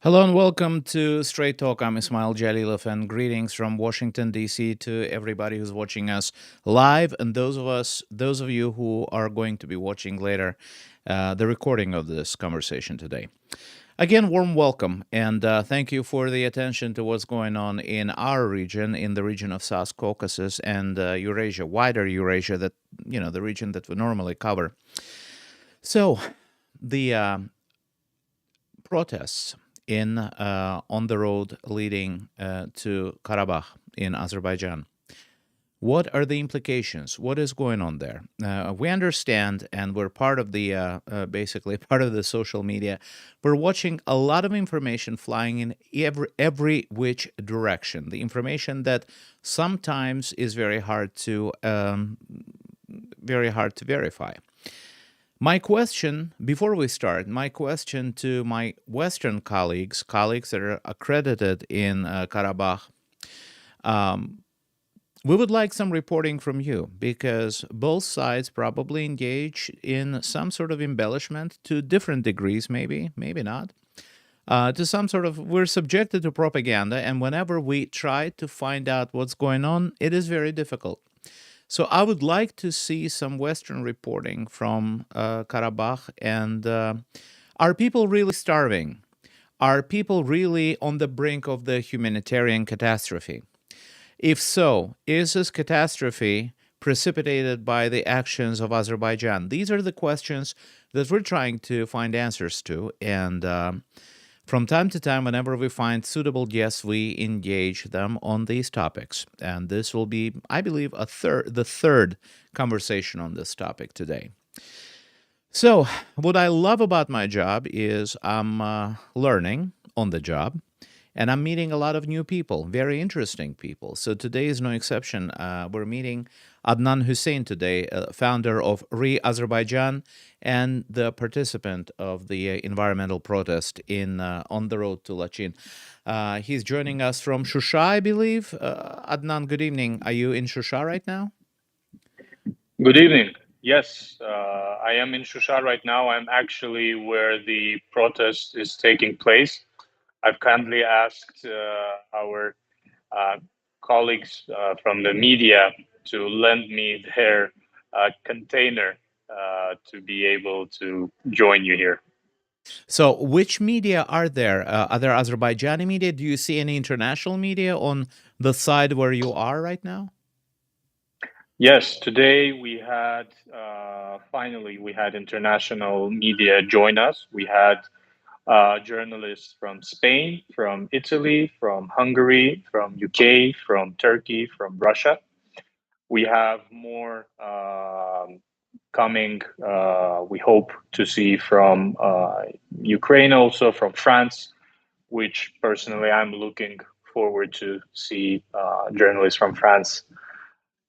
Hello and welcome to Straight Talk. I'm Ismail Jalilov, and greetings from Washington D.C. to everybody who's watching us live, and those of you who are going to be watching later the recording of this conversation today. Again, warm welcome, and thank you for the attention to what's going on in our region, in the region of South Caucasus and Eurasia, wider Eurasia, that the region that we normally cover. So, the protests on the road leading to Karabakh in Azerbaijan. What are the implications? What is going on there? We understand, and we're part of the basically part of the social media. We're watching a lot of information flying in every which direction. The information that sometimes is very hard to verify. My question, before we start, my question to my Western colleagues that are accredited in Karabakh, we would like some reporting from you, because both sides probably engage in some sort of embellishment to different degrees, maybe not, to some sort of, we're subjected to propaganda, and whenever we try to find out what's going on, it is very difficult. So I would like to see some Western reporting from Karabakh. And are people really starving? Are people really on the brink of the humanitarian catastrophe? If so, is this catastrophe precipitated by the actions of Azerbaijan? These are the questions that we're trying to find answers to. And from time to time, whenever we find suitable guests, we engage them on these topics. And this will be, I believe, the third conversation on this topic today. So what I love about my job is I'm learning on the job, and I'm meeting a lot of new people, very interesting people. So today is no exception. We're meeting Adnan Huseyn today, founder of Azerbaijan and the participant of the environmental protest on the road to Lachin. He's joining us from Shusha, I believe. Adnan, good evening. Are you in Shusha right now? Good evening. Yes, I am in Shusha right now. I'm actually where the protest is taking place. I've kindly asked our colleagues from the media to lend me their container to be able to join you here. So which media are there? Are there Azerbaijani media? Do you see any international media on the side where you are right now? Yes, today we had, finally, we had international media join us. We had journalists from Spain, from Italy, from Hungary, from UK, from Turkey, from Russia. We have more coming, we hope to see from Ukraine, also from France, which personally I'm looking forward to see journalists from France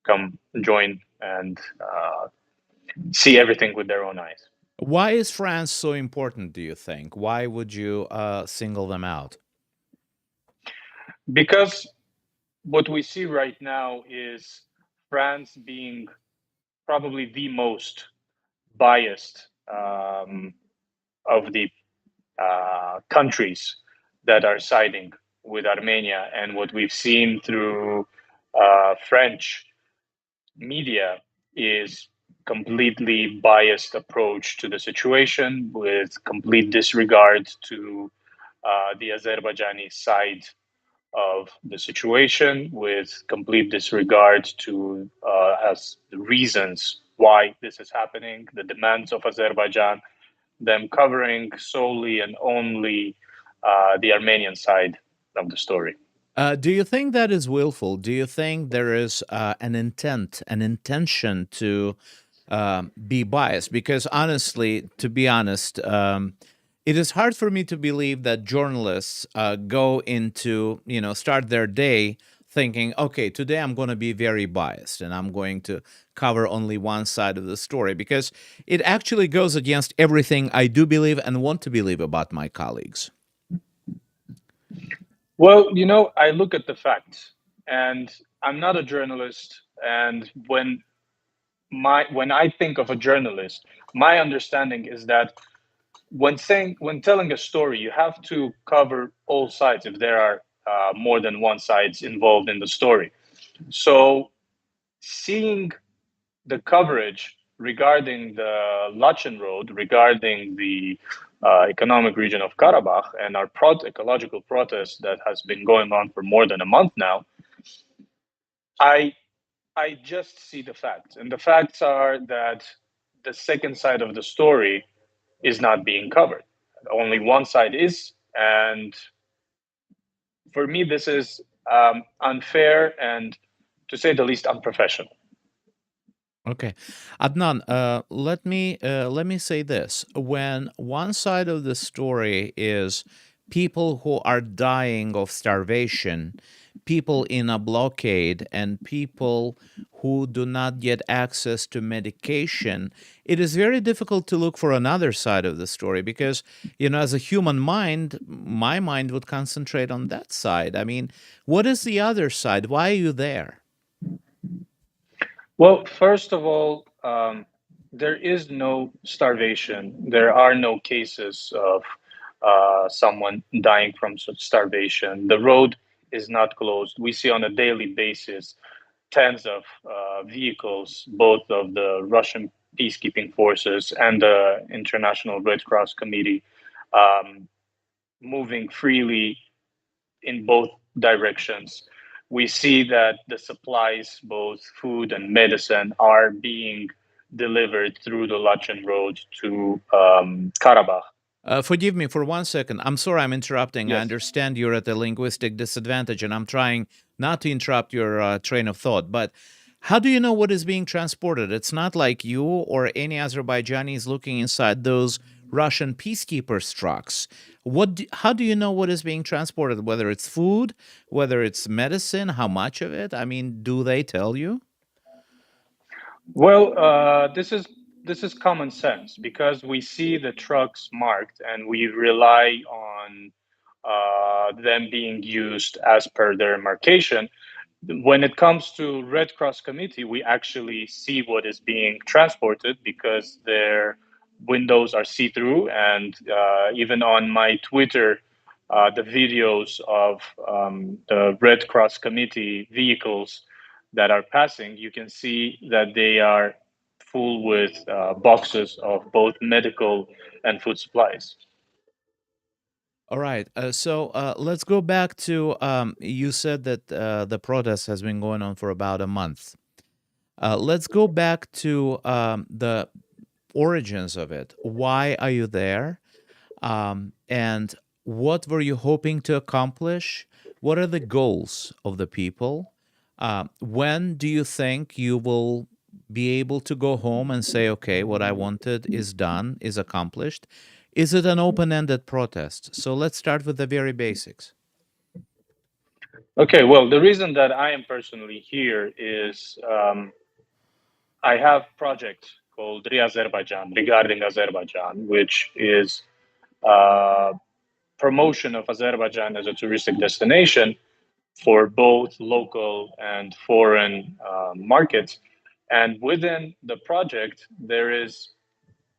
come join and see everything with their own eyes. Why is France so important, do you think? Why would you single them out? Because what we see right now is France being probably the most biased of the countries that are siding with Armenia. And what we've seen through French media is completely biased approach to the situation, with complete disregard to the Azerbaijani side of the situation, with complete disregard to as the reasons why this is happening, the demands of Azerbaijan, them covering solely and only the Armenian side of the story. Do you think that is willful? Do you think there is an intention to be biased? Because honestly, to be honest, it is hard for me to believe that journalists go into, start their day thinking, okay, today I'm going to be very biased and I'm going to cover only one side of the story, because it actually goes against everything I do believe and want to believe about my colleagues. Well, I look at the facts, and I'm not a journalist. And when I think of a journalist, my understanding is that when telling a story, you have to cover all sides if there are more than one sides involved in the story. So seeing the coverage regarding the Lachin road, regarding the economic region of Karabakh and our ecological protest that has been going on for more than a month now, I just see the facts, and the facts are that the second side of the story is not being covered. Only one side is, and for me, this is unfair and, to say the least, unprofessional. Okay, Adnan, let me say this: when one side of the story is people who are dying of starvation, people in a blockade, and people who do not get access to medication, it is very difficult to look for another side of the story because, as a human mind, my mind would concentrate on that side. I mean, what is the other side? Why are you there? Well, first of all, there is no starvation. There are no cases of someone dying from starvation. The road is not closed. We see on a daily basis tens of vehicles, both of the Russian peacekeeping forces and the International Red Cross Committee, moving freely in both directions. We see that the supplies, both food and medicine, are being delivered through the Lachin road to Karabakh. Forgive me for 1 second. I'm sorry I'm interrupting. I Yes. understand you're at a linguistic disadvantage, and I'm trying not to interrupt your train of thought. But how do you know what is being transported? It's not like you or any Azerbaijani is looking inside those Russian peacekeepers' trucks. How do you know what is being transported? Whether it's food, whether it's medicine, how much of it? I mean, do they tell you? Well, this is common sense because we see the trucks marked and we rely on them being used as per their marcation. When it comes to Red Cross Committee, we actually see what is being transported because their windows are see-through, and even on my Twitter, the videos of the Red Cross Committee vehicles that are passing, you can see that they are full with boxes of both medical and food supplies. All right. So let's go back to you said that the protest has been going on for about a month. Let's go back to the origins of it. Why are you there? And what were you hoping to accomplish? What are the goals of the people? When do you think you will be able to go home and say, okay, what I wanted is done, is accomplished? Is it an open ended protest? So let's start with the very basics. Okay, well, the reason that I am personally here is I have a project called Azerbaijan, regarding Azerbaijan, which is promotion of Azerbaijan as a touristic destination for both local and foreign markets. And within the project, there is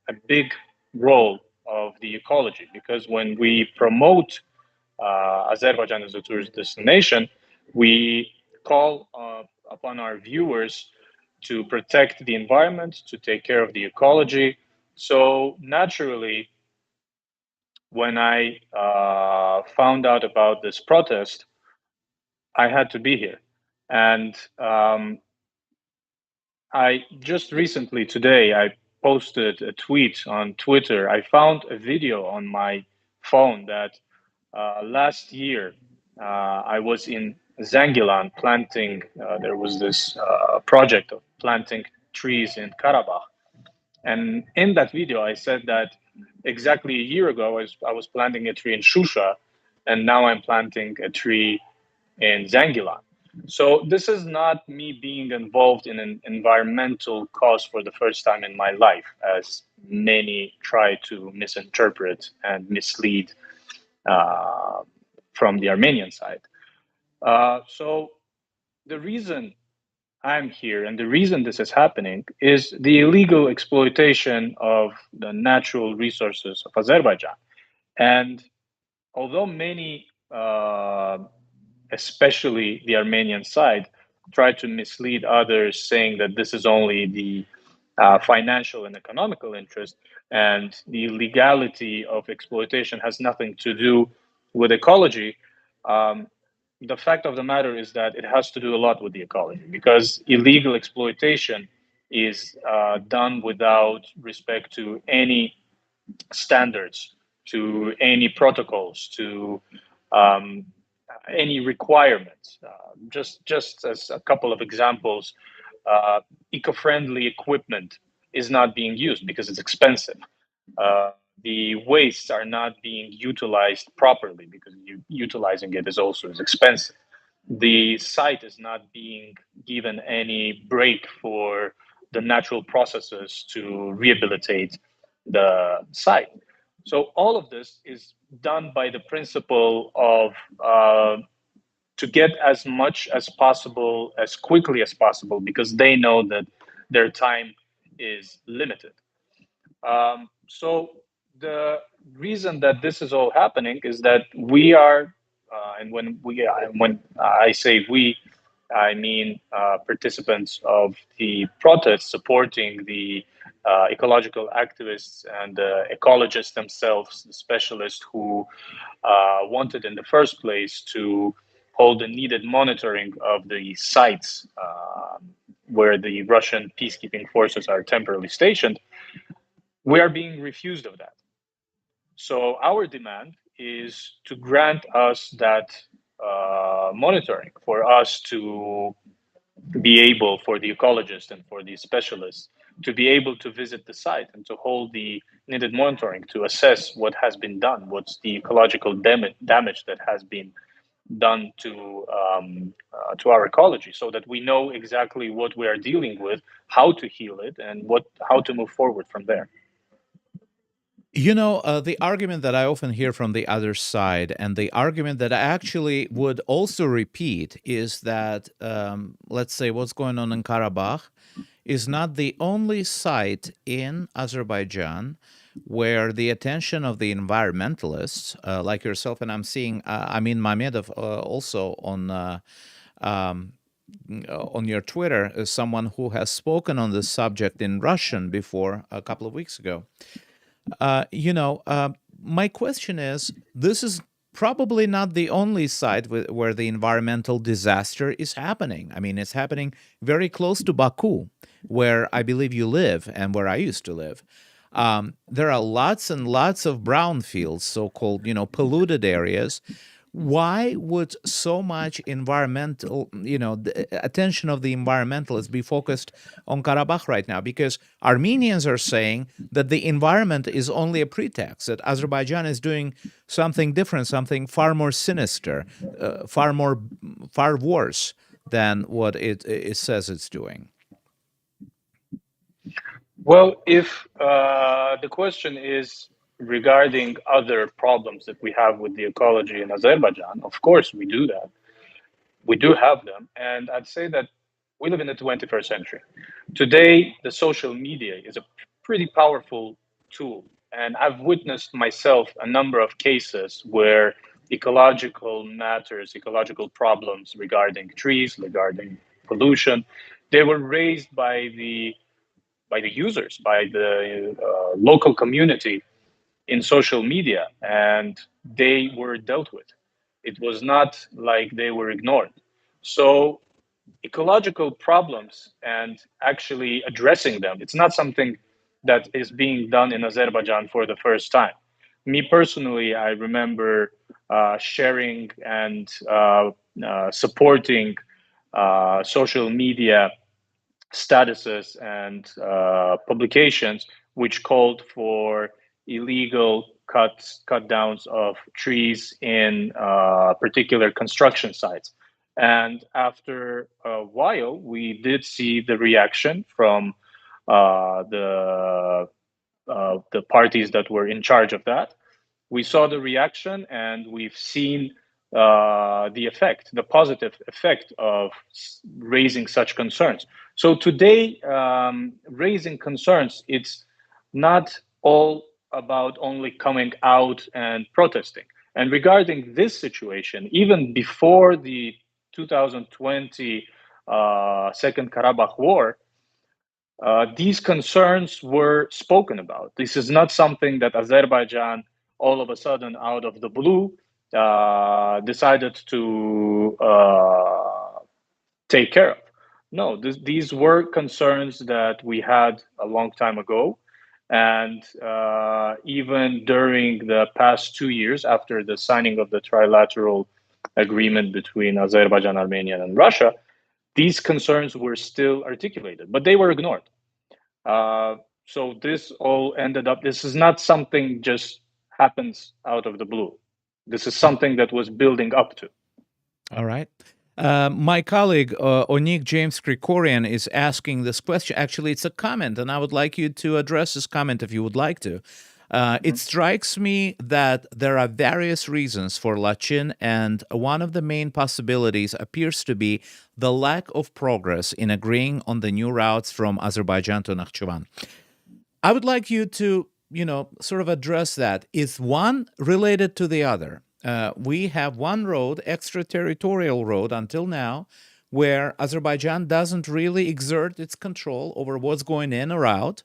a big role of the ecology because when we promote Azerbaijan as a tourist destination, we call upon our viewers to protect the environment, to take care of the ecology. So naturally, when I found out about this protest, I had to be here. And I just recently, today, I posted a tweet on Twitter. I found a video on my phone that last year I was in Zangilan planting, there was this project of planting trees in Karabakh. And in that video, I said that exactly a year ago, I was planting a tree in Shusha, and now I'm planting a tree in Zangilan. So this is not me being involved in an environmental cause for the first time in my life, as many try to misinterpret and mislead uh, from the Armenian side. So the reason I'm here. And the reason this is happening is the illegal exploitation of the natural resources of Azerbaijan. And although many, especially the Armenian side, try to mislead others, saying that this is only the financial and economical interest, and the legality of exploitation has nothing to do with ecology. The fact of the matter is that it has to do a lot with the ecology, because illegal exploitation is done without respect to any standards, to any protocols, to um, any requirements. Just as a couple of examples, eco-friendly equipment is not being used because it's expensive. Uh, the wastes are not being utilized properly because utilizing it is also expensive. The site is not being given any break for the natural processes to rehabilitate the site. So all of this is done by the principle of to get as much as possible, as quickly as possible, because they know that their time is limited. So the reason that this is all happening is that we are, and when I say we, I mean participants of the protest supporting the ecological activists and ecologists themselves, the specialists who wanted in the first place to hold the needed monitoring of the sites where the Russian peacekeeping forces are temporarily stationed. We are being refused of that. So our demand is to grant us that monitoring, for us to be able, for the ecologists and for the specialists, to be able to visit the site and to hold the needed monitoring to assess what has been done, what's the ecological damage that has been done to our ecology, so that we know exactly what we are dealing with, how to heal it, and how to move forward from there. You know, the argument that I often hear from the other side, and the argument that I actually would also repeat, is that, let's say, what's going on in Karabakh is not the only site in Azerbaijan where the attention of the environmentalists, like yourself, and I'm seeing Amin Mamedov also um, on your Twitter, as someone who has spoken on this subject in Russian before a couple of weeks ago. My question is, this is probably not the only site where the environmental disaster is happening. I mean, it's happening very close to Baku, where I believe you live and where I used to live. There are lots and lots of brownfields, so-called, polluted areas. Why would so much environmental, the attention of the environmentalists be focused on Karabakh right now? Because Armenians are saying that the environment is only a pretext, that Azerbaijan is doing something different, something far more sinister, far worse than what it says it's doing. Well, if the question is regarding other problems that we have with the ecology in Azerbaijan, of course we do that. We do have them. And I'd say that we live in the 21st century. Today, the social media is a pretty powerful tool. And I've witnessed myself a number of cases where ecological matters, ecological problems regarding trees, regarding pollution, they were raised by the users, by the local community in social media, and they were dealt with. It was not like they were ignored. So ecological problems and actually addressing them, it's not something that is being done in Azerbaijan for the first time. Me personally, I remember sharing and supporting social media statuses and publications which called for illegal cut downs of trees in particular construction sites. And after a while, we did see the reaction from the parties that were in charge of that. We saw the reaction, and we've seen the positive effect of raising such concerns. So today, raising concerns, it's not all about only coming out and protesting. And regarding this situation, even before the 2020 Second Karabakh War, these concerns were spoken about. This is not something that Azerbaijan all of a sudden, out of the blue, decided to take care of. No, these were concerns that we had a long time ago. And even during the past 2 years after the signing of the trilateral agreement between Azerbaijan, Armenia, and Russia, these concerns were still articulated, but they were ignored. So this all ended up, this is not something just happens out of the blue. This is something that was building up to. All right. My colleague, Onik James Krikorian, is asking this question. Actually, it's a comment, and I would like you to address this comment if you would like to. It strikes me that there are various reasons for Lachin, and one of the main possibilities appears to be the lack of progress in agreeing on the new routes from Azerbaijan to Nakhchivan. I would like you to, sort of address that. Is one related to the other? We have one road, extraterritorial road until now, where Azerbaijan doesn't really exert its control over what's going in or out.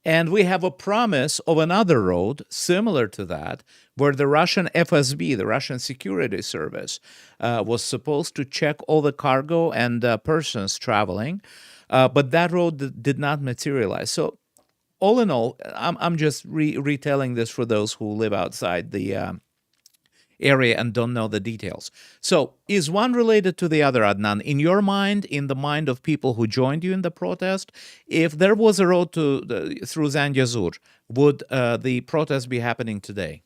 And we have a promise of another road similar to that, where the Russian FSB, the Russian Security Service, was supposed to check all the cargo and persons traveling, but that road did not materialize. So all in all, I'm just retelling this for those who live outside the area and don't know the details. So is one related to the other, Adnan? In your mind, in the mind of people who joined you in the protest, if there was a road through Zangezur, would the protest be happening today?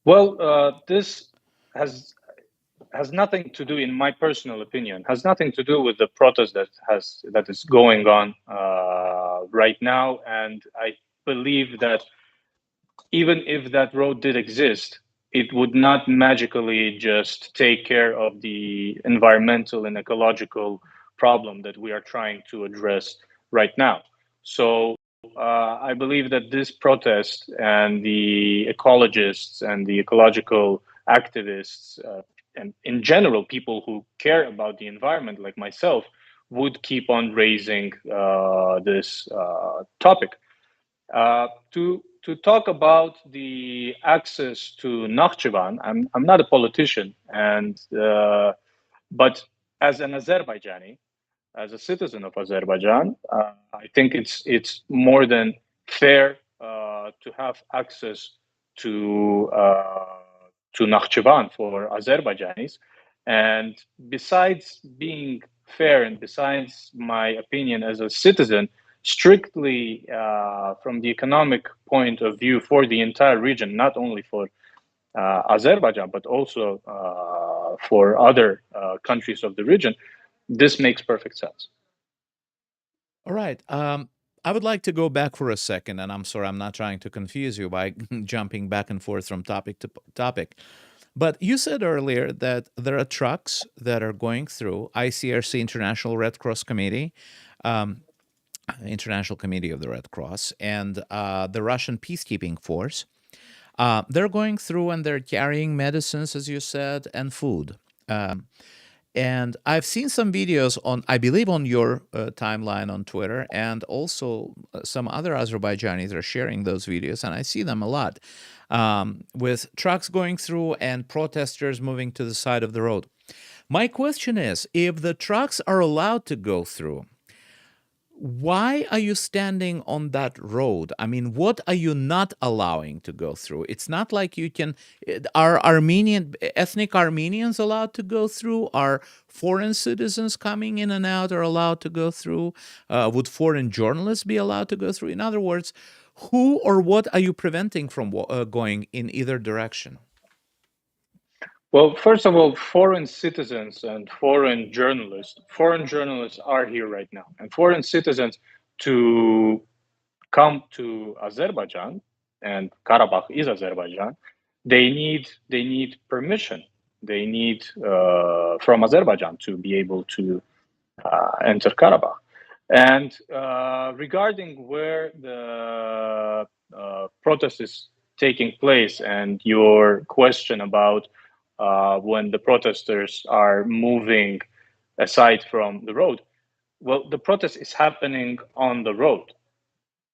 Well, this has nothing to do, in my personal opinion, has nothing to do with the protest that is going on right now. And I believe that even if that road did exist, it would not magically just take care of the environmental and ecological problem that we are trying to address right now. So I believe that this protest and the ecologists and the ecological activists, and in general, people who care about the environment like myself, would keep on raising this topic. To talk about the access to Nakhchivan, I'm not a politician, and but as an Azerbaijani, as a citizen of Azerbaijan, I think it's more than fair to have access to Nakhchivan for Azerbaijanis. And besides being fair, and besides my opinion as a citizen, strictly from the economic point of view for the entire region, not only for Azerbaijan, but also for other countries of the region, this makes perfect sense. All right. I would like to go back for a second, and I'm sorry, I'm not trying to confuse you by jumping back and forth from topic to topic. But you said earlier that there are trucks that are going through ICRC, International Red Cross Committee, International Committee of the Red Cross, and the Russian peacekeeping force. They're going through and they're carrying medicines, as you said, and food. And I've seen some videos on, I believe, on your timeline on Twitter, and also some other Azerbaijanis are sharing those videos, and I see them a lot, with trucks going through and protesters moving to the side of the road. My question is, if the trucks are allowed to go through, why are you standing on that road? I mean, what are you not allowing to go through? It's not like you can. Are ethnic Armenians allowed to go through? Are foreign citizens coming in and out are allowed to go through? Would foreign journalists be allowed to go through? In other words, who or what are you preventing from going in either direction? Well, first of all, foreign citizens and foreign journalists are here right now. And foreign citizens to come to Azerbaijan, and Karabakh is Azerbaijan, they need permission. They need from Azerbaijan to be able to enter Karabakh. And regarding where the protest is taking place, and your question about when the protesters are moving aside from the road, well, the protest is happening on the road,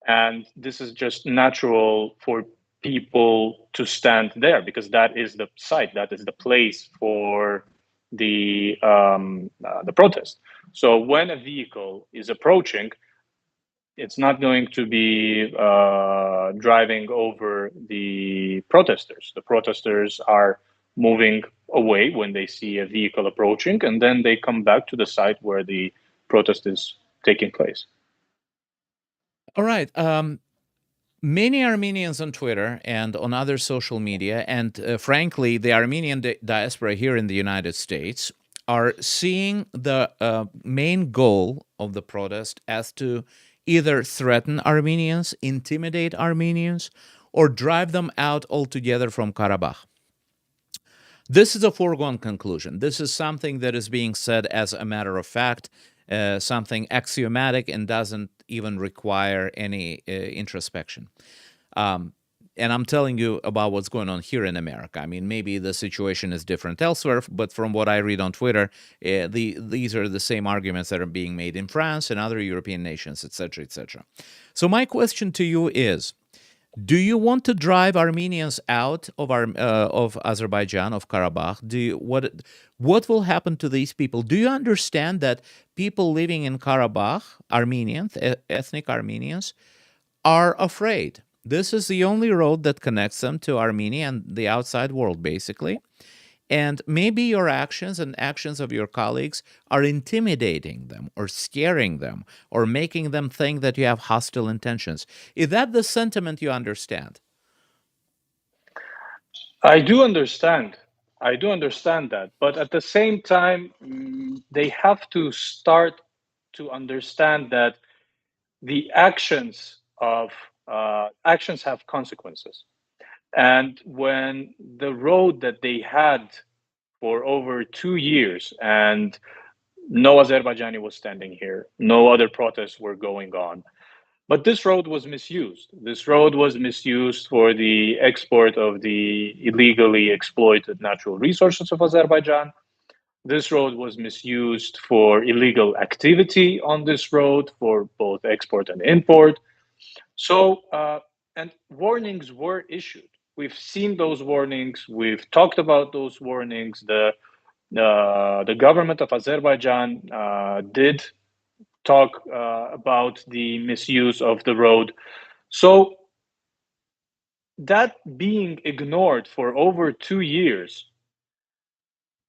and this is just natural for people to stand there because that is the site, that is the place for the protest. So when a vehicle is approaching, it's not going to be driving over the protesters. The protesters are moving away when they see a vehicle approaching, and then they come back to the site where the protest is taking place. All right. Many Armenians on Twitter and on other social media, and frankly, the Armenian diaspora here in the United States, are seeing the main goal of the protest as to either threaten Armenians, intimidate Armenians, or drive them out altogether from Karabakh. This is a foregone conclusion. This is something that is being said as a matter of fact, something axiomatic and doesn't even require any introspection. And I'm telling you about what's going on here in America. I mean, maybe the situation is different elsewhere, but from what I read on Twitter, these are the same arguments that are being made in France and other European nations, etc., etc. So my question to you is, do you want to drive Armenians out of Azerbaijan, of Karabakh? What will happen to these people? Do you understand that people living in Karabakh, Armenians, ethnic Armenians, are afraid? This is the only road that connects them to Armenia and the outside world, basically. And maybe your actions and actions of your colleagues are intimidating them or scaring them or making them think that you have hostile intentions. Is that the sentiment you understand? I do understand. I do understand that. But at the same time, they have to start to understand that the actions have consequences. And when the road that they had for over 2 years, and no Azerbaijani was standing here, no other protests were going on, but this road was misused. This road was misused for the export of the illegally exploited natural resources of Azerbaijan. This road was misused for illegal activity on this road for both export and import. So, and warnings were issued. We've seen those warnings. We've talked about those warnings. The government of Azerbaijan did talk about the misuse of the road. So that being ignored for over 2 years,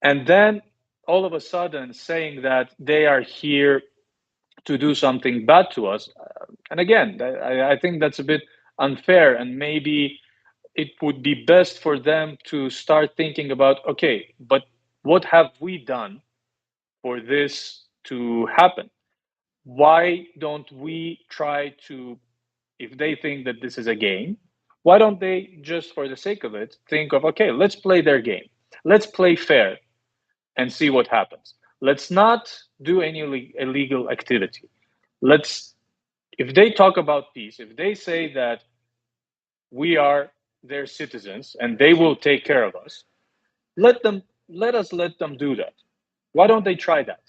and then all of a sudden saying that they are here to do something bad to us, and again, I think that's a bit unfair, and maybe it would be best for them to start thinking about, okay, but what have we done for this to happen? Why don't we try to, if they think that this is a game, why don't they just for the sake of it think of, okay, let's play their game, let's play fair and see what happens. Let's not do any illegal activity. If they talk about peace, if they say that we are their citizens and they will take care of us, let them do that. Why don't they try that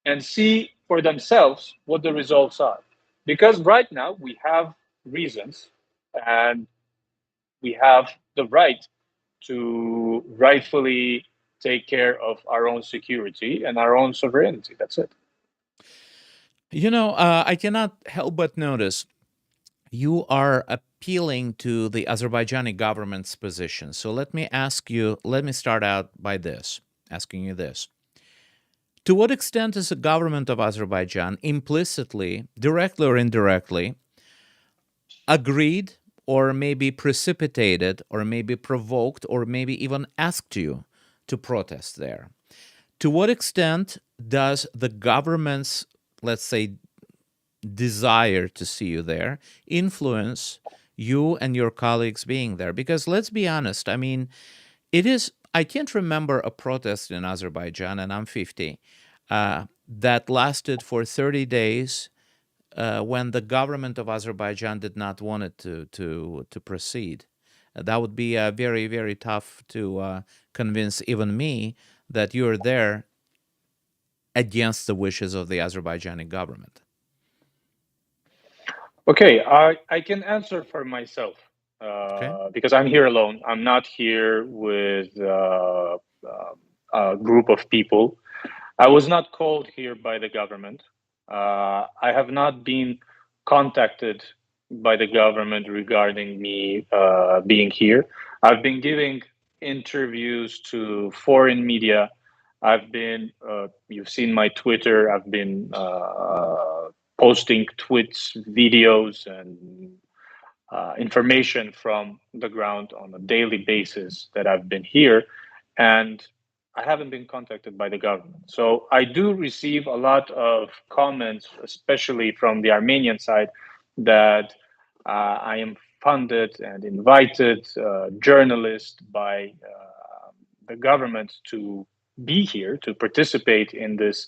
and see for themselves what the results are? Because right now we have reasons and we have the right to rightfully take care of our own security and our own sovereignty. That's it. You know, I cannot help but notice you are appealing to the Azerbaijani government's position. So let me start out by asking you this. To what extent is the government of Azerbaijan implicitly, directly or indirectly, agreed or maybe precipitated or maybe provoked or maybe even asked you to protest there? To what extent does the government's, let's say, desire to see you there influence you and your colleagues being there? Because let's be honest, I mean, I can't remember a protest in Azerbaijan, and I'm 50, that lasted for 30 days when the government of Azerbaijan did not want it to proceed. That would be very, very tough to convince even me that you're there against the wishes of the Azerbaijani government. Okay, I can answer for myself because I'm here alone. I'm not here with a group of people. I was not called here by the government. I have not been contacted by the government regarding me being here. I've been giving interviews to foreign media. You've seen my Twitter. I've been posting tweets, videos, and information from the ground on a daily basis that I've been here. And I haven't been contacted by the government. So I do receive a lot of comments, especially from the Armenian side, that I am funded and invited journalist by the government to be here, to participate in this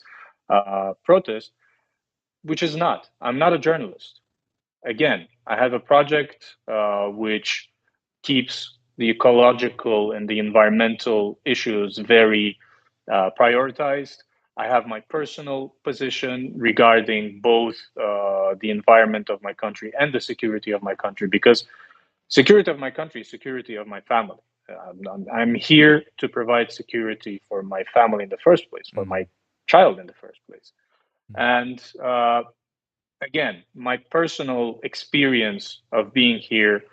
protest, which is not. I'm not a journalist. Again, I have a project which keeps the ecological and the environmental issues very prioritized. I have my personal position regarding both the environment of my country and the security of my country, because security of my country is security of my family. I'm here to provide security for my family in the first place, for my child in the first place. And again, my personal experience of being here,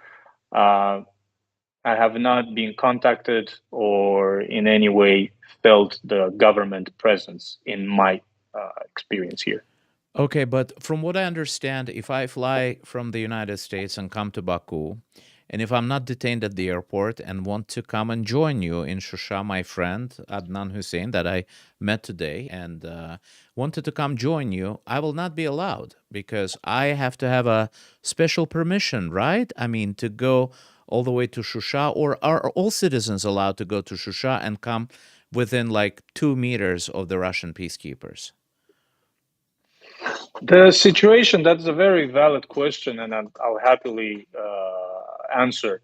I have not been contacted or in any way felt the government presence in my experience here. Okay, but from what I understand, if I fly from the United States and come to Baku, and if I'm not detained at the airport and want to come and join you in Shusha, my friend Adnan Huseyn, that I met today, and wanted to come join you, I will not be allowed because I have to have a special permission, right? I mean, to go all the way to Shusha, or are all citizens allowed to go to Shusha and come within like 2 meters of the Russian peacekeepers? The situation, that's a very valid question, and I'll happily answer.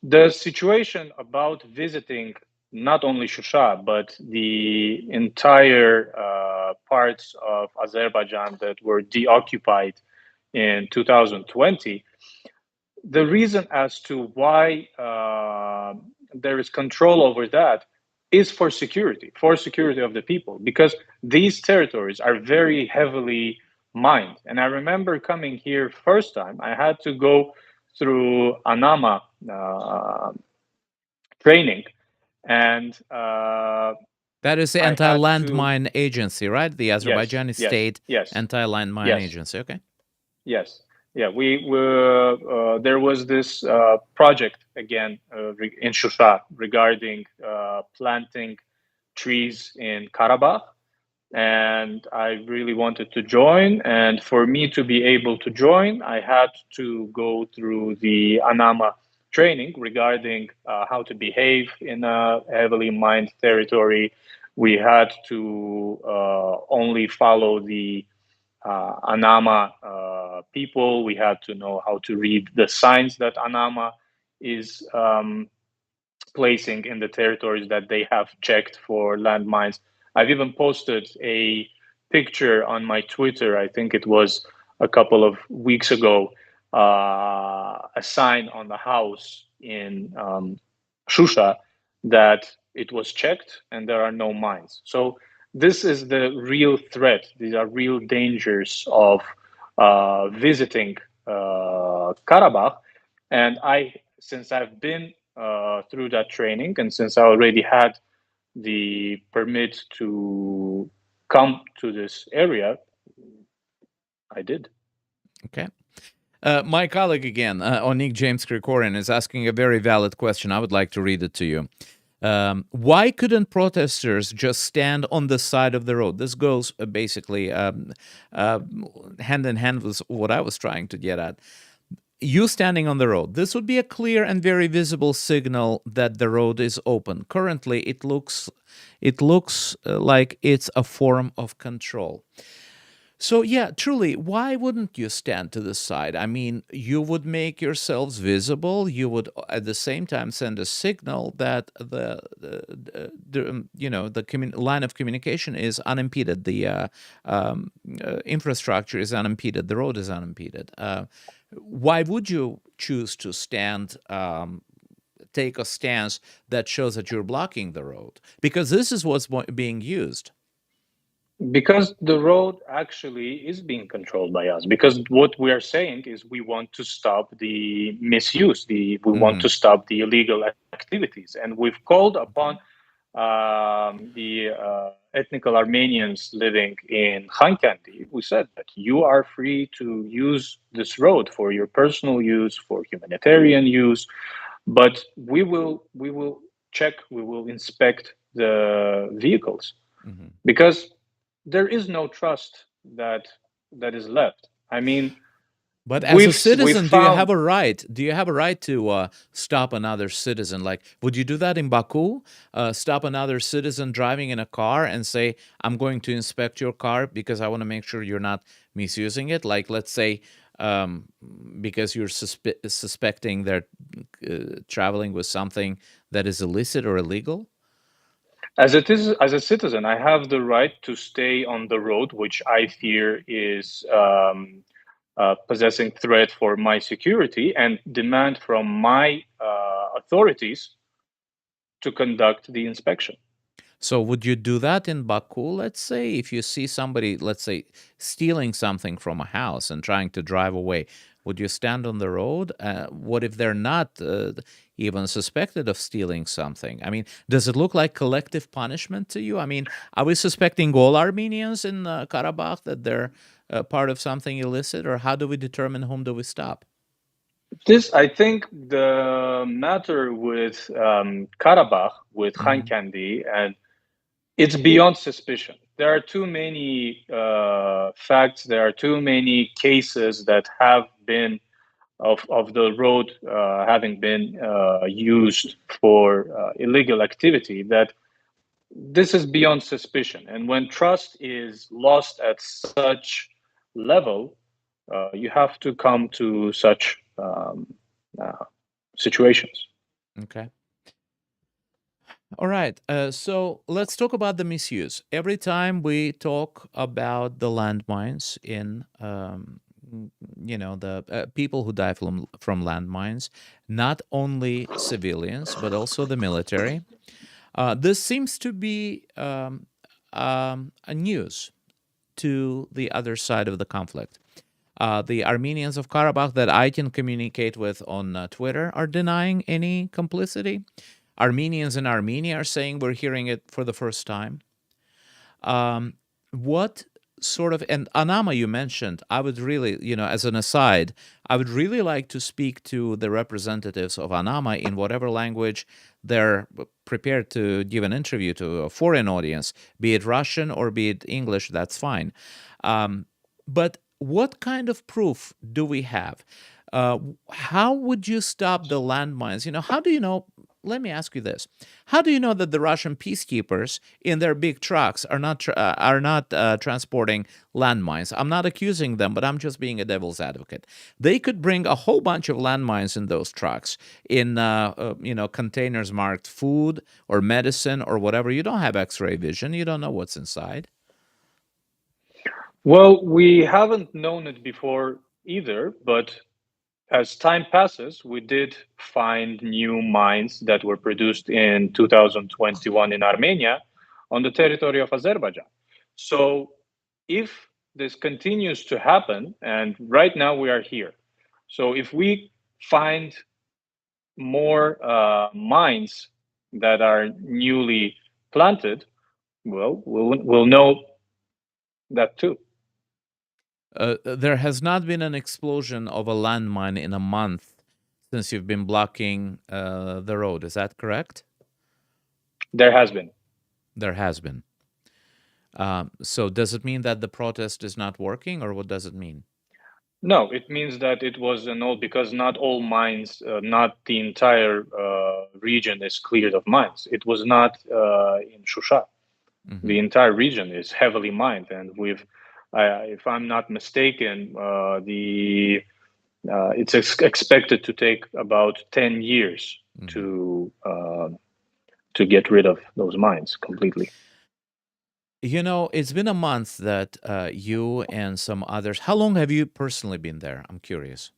The situation about visiting not only Shusha, but the entire parts of Azerbaijan that were deoccupied in 2020, the reason as to why there is control over that is for security of the people, because these territories are very heavily mined. And I remember coming here first time, I had to go through ANAMA training, and that is the anti-landmine agency, right? The Azerbaijani state anti-landmine agency. Okay. Yes. Yeah, there was this project again in Shusha regarding planting trees in Karabakh, and I really wanted to join. And for me to be able to join, I had to go through the ANAMA training regarding how to behave in a heavily mined territory. We had to only follow the ANAMA people. We had to know how to read the signs that ANAMA is placing in the territories that they have checked for landmines. I've even posted a picture on my Twitter, I think it was a couple of weeks ago, a sign on the house in Shusha that it was checked and there are no mines. So this is the real threat. These are real dangers of visiting Karabakh. And since I've been through that training, and since I already had the permit to come to this area, I did. Okay. My colleague again, Onik James Krikorin, is asking a very valid question. I would like to read it to you. Why couldn't protesters just stand on the side of the road? This goes basically hand in hand with what I was trying to get at. you standing on the road, this would be a clear and very visible signal that the road is open. Currently, it looks like it's a form of control. So yeah, truly, why wouldn't you stand to the side? I mean, you would make yourselves visible. You would at the same time send a signal that the line of communication is unimpeded. The infrastructure is unimpeded. The road is unimpeded. Why would you choose to stand? Take a stance that shows that you're blocking the road, because this is what's being used. Because the road actually is being controlled by us. Because what we are saying is we want to stop the misuse, we want to stop the illegal activities. And we've called upon the ethnical Armenians living in Khankandi. We said that you are free to use this road for your personal use, for humanitarian use, but we will check, we will inspect the vehicles, because there is no trust that is left. I mean, but as a citizen, do you have a right? Do you have a right to stop another citizen? Like, would you do that in Baku? Stop another citizen driving in a car and say, "I'm going to inspect your car because I want to make sure you're not misusing it." Like, let's say, because you're suspecting they're traveling with something that is illicit or illegal. As a citizen, I have the right to stay on the road, which I fear is possessing threat for my security, and demand from my authorities to conduct the inspection. So would you do that in Baku, let's say, if you see somebody, let's say, stealing something from a house and trying to drive away? Would you stand on the road? What if they're not even suspected of stealing something? I mean, does it look like collective punishment to you? I mean, are we suspecting all Armenians in Karabakh that they're part of something illicit, or how do we determine whom do we stop? This, I think, the matter with Karabakh, with Khankandi, and it's beyond suspicion. There are too many facts. There are too many cases that have been of the road having been used for illegal activity, that this is beyond suspicion. And when trust is lost at such level, you have to come to such situations. Okay. All right. So let's talk about the misuse. Every time we talk about the landmines in, the people who die from landmines, not only civilians, but also the military. This seems to be a news to the other side of the conflict. The Armenians of Karabakh that I can communicate with on Twitter are denying any complicity. Armenians in Armenia are saying we're hearing it for the first time. What sort of, and Anama you mentioned, I would really, as an aside, I would really like to speak to the representatives of Anama in whatever language they're prepared to give an interview to a foreign audience, be it Russian or be it English, that's fine. But what kind of proof do we have? How would you stop the landmines? How do you know? Let me ask you this: how do you know that the Russian peacekeepers in their big trucks are not transporting landmines? I'm not accusing them, but I'm just being a devil's advocate. They could bring a whole bunch of landmines in those trucks, in containers marked food or medicine or whatever. You don't have X-ray vision. You don't know what's inside. Well, we haven't known it before either, but as time passes, we did find new mines that were produced in 2021 in Armenia on the territory of Azerbaijan. So if this continues to happen, and right now we are here, so if we find more mines that are newly planted, well, we'll know that too. There has not been an explosion of a landmine in a month since you've been blocking the road. Is that correct? There has been. There has been. So does it mean that the protest is not working, or what does it mean? No, it means that it was an old, because not all mines, not the entire region is cleared of mines. It was not in Shusha. Hmm. The entire region is heavily mined, and if I'm not mistaken, it's expected to take about 10 years Hmm. to get rid of those mines completely. You know, it's been a month that you and some others. How long have you personally been there? I'm curious.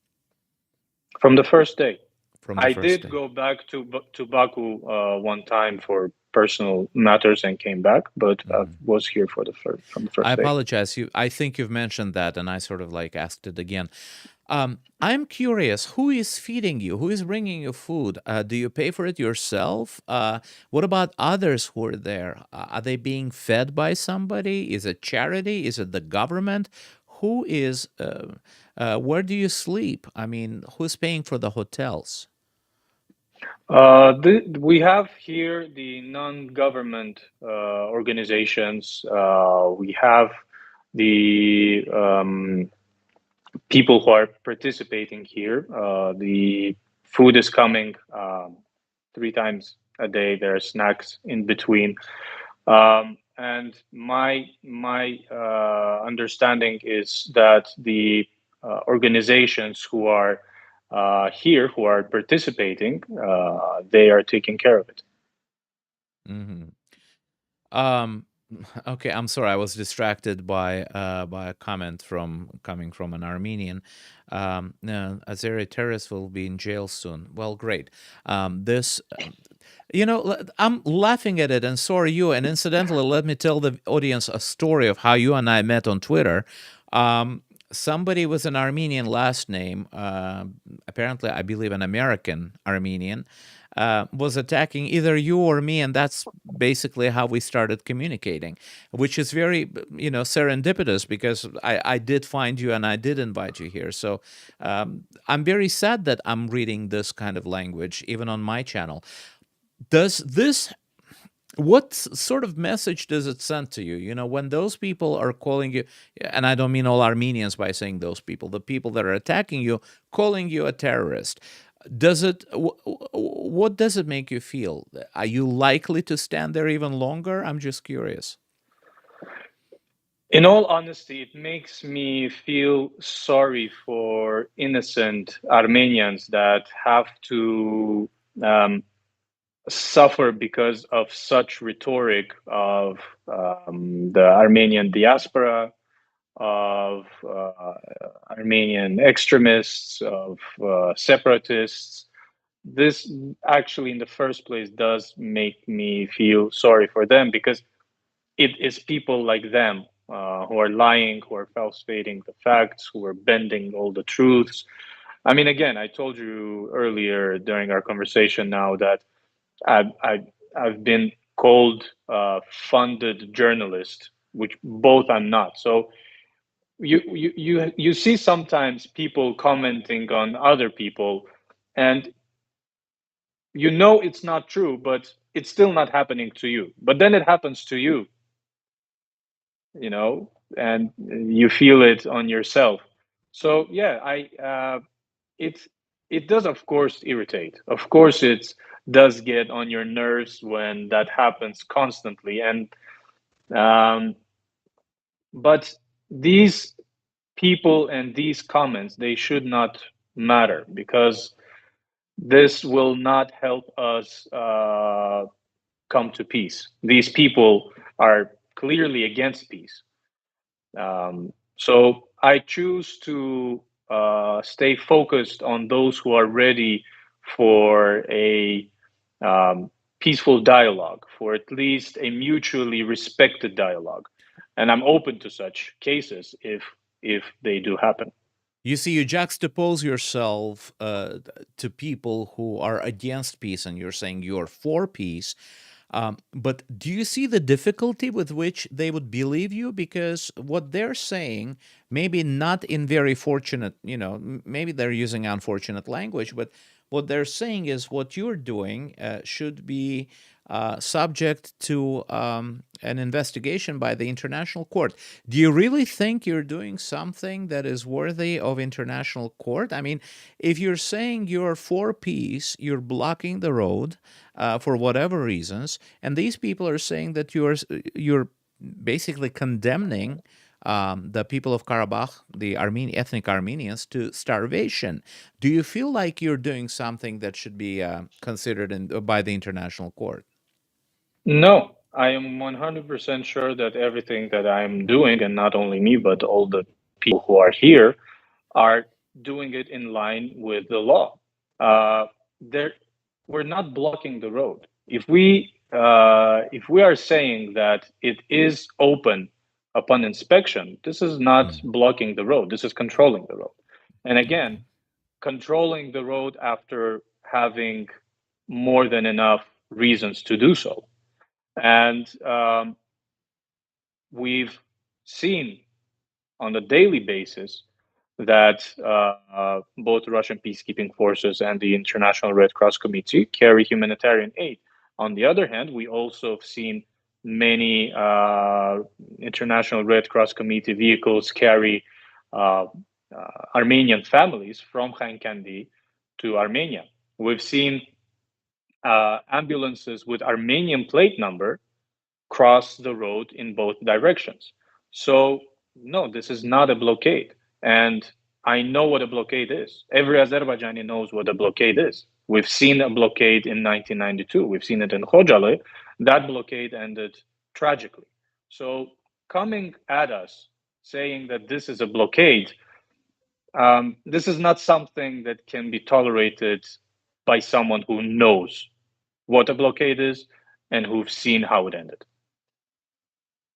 From the first day. From the I first did day. go back to Baku one time for personal matters and came back, but I Hmm. was here for from the I first day. apologize. I think you've mentioned that, and I sort of like asked it again. I'm curious, who is feeding you? Who is bringing you food? Do you pay for it yourself? What about others who are there? Are they being fed by somebody? Is it charity? Is it the government? Who is? Where do you sleep? I mean, who's paying for the hotels? We have here the non-government organizations. We have the people who are participating here. The food is coming 3 times a day. There are snacks in between. And my understanding is that the organizations who are here, who are participating, they are taking care of it. Hmm. Um, okay, I'm sorry. I was distracted by a comment from coming from an Armenian. No, Azeri terrorists will be in jail soon. Well, great. This, you know, I'm laughing at it, and so are you. And incidentally, let me tell the audience a story of how you and I met on Twitter. Somebody with an Armenian last name, apparently, I believe an American Armenian, was attacking either you or me, and that's basically how we started communicating, which is very, serendipitous because I did find you and I did invite you here. So I'm very sad that I'm reading this kind of language even on my channel. Does this what sort of message does it send to you? You know, when those people are calling you, and I don't mean all Armenians by saying those people, the people that are attacking you, calling you a terrorist, does it, what does it make you feel? Are you likely to stand there even longer? I'm just curious. In all honesty, it makes me feel sorry for innocent Armenians that have to suffer because of such rhetoric of the Armenian diaspora, of Armenian extremists, of separatists. This actually, in the first place, does make me feel sorry for them, because it is people like them who are lying, who are falsificating the facts, who are bending all the truths. I mean, again, I told you earlier during our conversation now that I've, I've, I've been called funded journalist, which both I'm not. So you see sometimes people commenting on other people, and you know it's not true, but it's still not happening to you. But then it happens to you, you know, and you feel it on yourself. So yeah, I it it does of course irritate. Of course, it does get on your nerves when that happens constantly, and um, but these people and these comments, they should not matter, because this will not help us come to peace. These people are clearly against peace. So I choose to stay focused on those who are ready for a peaceful dialogue, for at least a mutually respected dialogue, and I'm open to such cases if they do happen. You see, you juxtapose yourself to people who are against peace, and you're saying you're for peace. But do you see the difficulty with which they would believe you? Because what they're saying, maybe not in very fortunate, maybe they're using unfortunate language, but what they're saying is what you're doing should be subject to an investigation by the international court. Do you really think you're doing something that is worthy of international court? I mean, if you're saying you're for peace, you're blocking the road for whatever reasons, and these people are saying that you're basically condemning the people of Karabakh, the ethnic Armenians, to starvation. Do you feel like you're doing something that should be considered by the international court? No, I am 100% sure that everything that I'm doing, and not only me, but all the people who are here, are doing it in line with the law. There, we're not blocking the road. If we are saying that it is open upon inspection, this is not blocking the road. This is controlling the road. And again, controlling the road after having more than enough reasons to do so. And we've seen on a daily basis that both Russian peacekeeping forces and the International Red Cross Committee carry humanitarian aid. On the other hand, we also have seen many International Red Cross Committee vehicles carry Armenian families from Khan Kandi to Armenia. We've seen ambulances with Armenian plate number cross the road in both directions. So no, this is not a blockade. And I know what a blockade is. Every Azerbaijani knows what a blockade is. We've seen a blockade in 1992. We've seen it in Khojaly. That blockade ended tragically. So coming at us saying that this is a blockade, this is not something that can be tolerated by someone who knows what a blockade is and who've seen how it ended.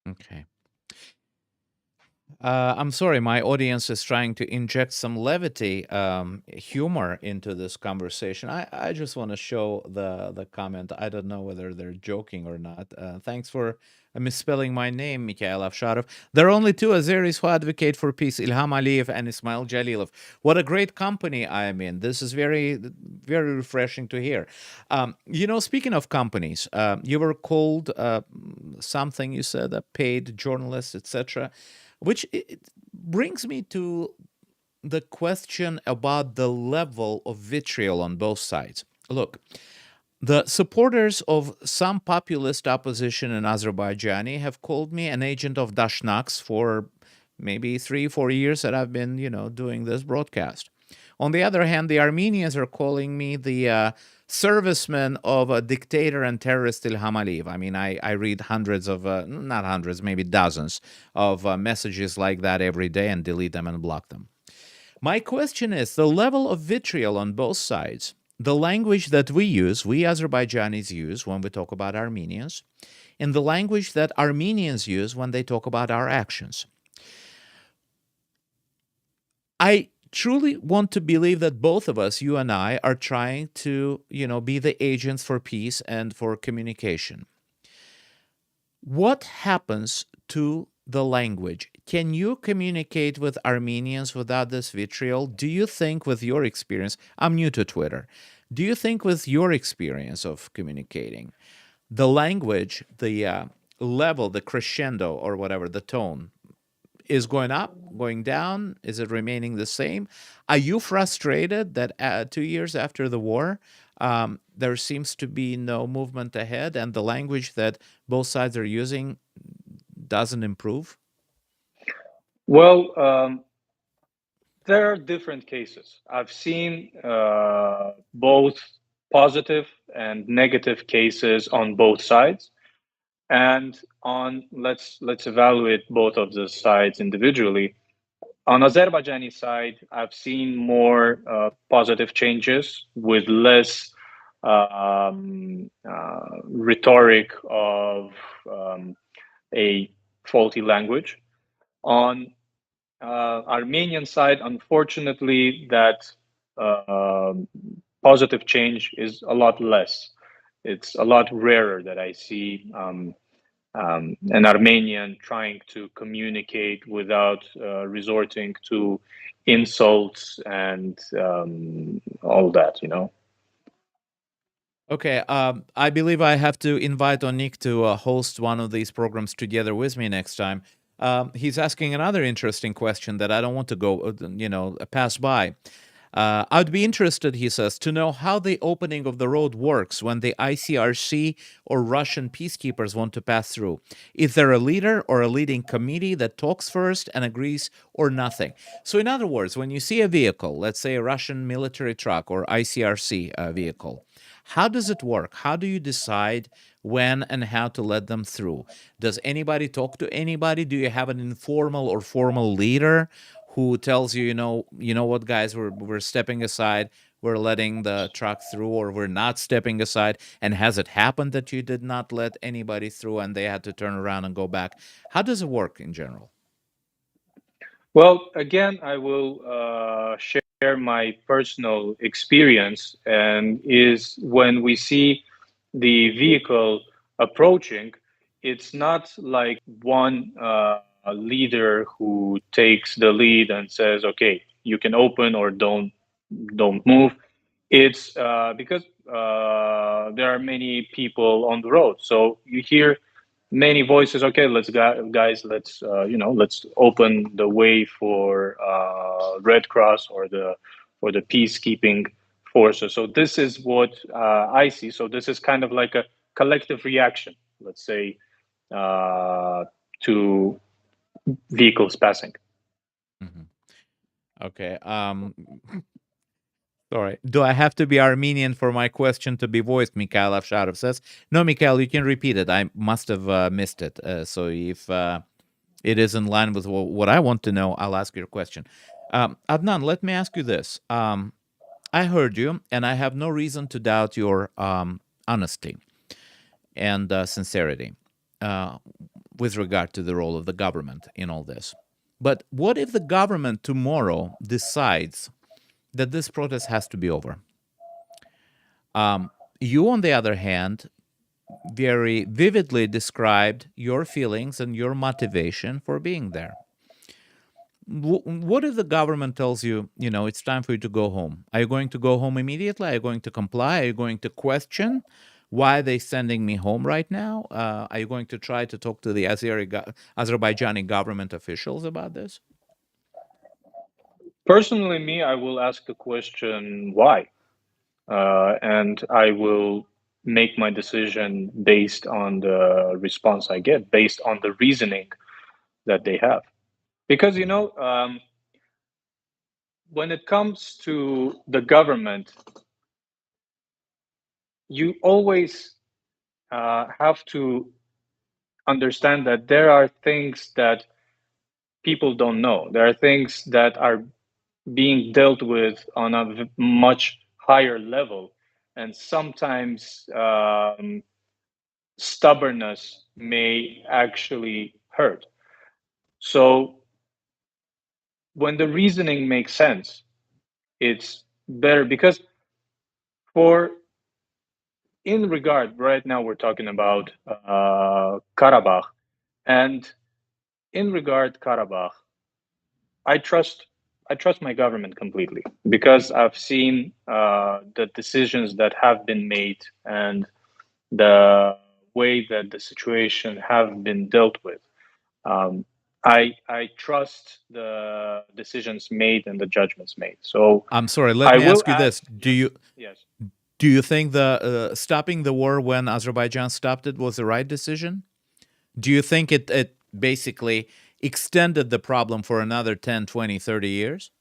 Okay. I'm sorry, my audience is trying to inject some levity, humor into this conversation. I just want to show the comment. I don't know whether they're joking or not. Thanks for misspelling my name, Mikhail Afsharov. There are only two Azeris who advocate for peace, Ilham Aliyev and Ismail Jalilov. What a great company I am in. This is very, very refreshing to hear. Speaking of companies, you were called something, you said, a paid journalist, etc., which it brings me to the question about the level of vitriol on both sides. Look, the supporters of some populist opposition in Azerbaijani have called me an agent of Dashnaks for maybe 3-4 years that I've been, doing this broadcast. On the other hand, the Armenians are calling me the serviceman of a dictator and terrorist Ilham Aliyev. I mean, I read hundreds of, not hundreds, maybe dozens of messages like that every day and delete them and block them. My question is the level of vitriol on both sides, the language that we Azerbaijanis use when we talk about Armenians, and the language that Armenians use when they talk about our actions. I truly want to believe that both of us, you and I, are trying to, be the agents for peace and for communication. What happens to the language? Can you communicate with Armenians without this vitriol? Do you think with your experience, I'm new to Twitter, do you think with your experience of communicating, the language, the level, the crescendo or whatever, the tone, is going up, going down? Is it remaining the same? Are you frustrated that 2 years after the war, there seems to be no movement ahead and the language that both sides are using doesn't improve? Well, there are different cases. I've seen both positive and negative cases on both sides. And let's evaluate both of the sides individually. On Azerbaijani side, I've seen more positive changes with less rhetoric of a faulty language. On Armenian side, unfortunately, that positive change is a lot less. It's a lot rarer that I see an Armenian trying to communicate without resorting to insults and all that, Okay, I believe I have to invite Onik to host one of these programs together with me next time. He's asking another interesting question that I don't want to go, pass by. I'd be interested, he says, to know how the opening of the road works when the ICRC or Russian peacekeepers want to pass through. Is there a leader or a leading committee that talks first and agrees, or nothing? So, in other words, when you see a vehicle, let's say a Russian military truck or ICRC vehicle, how does it work? How do you decide when and how to let them through? Does anybody talk to anybody? Do you have an informal or formal leader who tells you, what, guys, we're stepping aside, we're letting the truck through, or we're not stepping aside? And has it happened that you did not let anybody through and they had to turn around and go back? How does it work in general? Well, again, I will share my personal experience, and is when we see the vehicle approaching, it's not like one leader who takes the lead and says, "Okay, you can open or don't move." It's because there are many people on the road, so you hear many voices. Okay, let's guys, let's open the way for Red Cross or the peacekeeping forces. So this is what I see. So this is kind of like a collective reaction, let's say, to vehicles passing. Mhm. Okay. Sorry. Do I have to be Armenian for my question to be voiced? Mikhail Afsharov says. No, Mikhail, you can repeat it. I must have missed it. So if it is in line with what I want to know, I'll ask your question. Adnan, let me ask you this. I heard you, and I have no reason to doubt your honesty and sincerity with regard to the role of the government in all this. But what if the government tomorrow decides that this protest has to be over? You, on the other hand, very vividly described your feelings and your motivation for being there. What if the government tells you, it's time for you to go home? Are you going to go home immediately? Are you going to comply? Are you going to question why are they sending me home right now? Are you going to try to talk to the Azerbaijani government officials about this? Personally, me, I will ask the question why, and I will make my decision based on the response I get, based on the reasoning that they have. Because, when it comes to the government, you always have to understand that there are things that people don't know. There are things that are being dealt with on a much higher level. And sometimes stubbornness may actually hurt. So when the reasoning makes sense, it's better because for in regard, right now we're talking about Karabakh, and in regard Karabakh, I trust I trust my government completely because I've seen the decisions that have been made and the way that the situation have been dealt with. Um, I trust the decisions made and the judgments made. So I'm sorry, let I me will ask you add this. yes, yes. Do you think the stopping the war when Azerbaijan stopped it was the right decision? Do you think it basically extended the problem for another 10, 20, 30 years?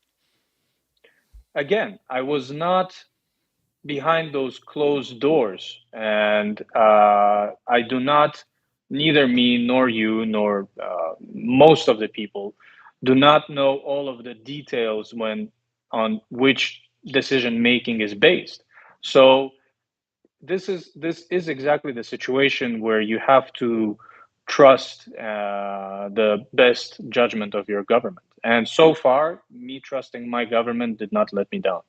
Again, I was not behind those closed doors, and I do not, neither me nor you nor most of the people, do not know all of the details when on which decision making is based. So this is exactly the situation where you have to trust the best judgment of your government. And so far, me trusting my government did not let me down.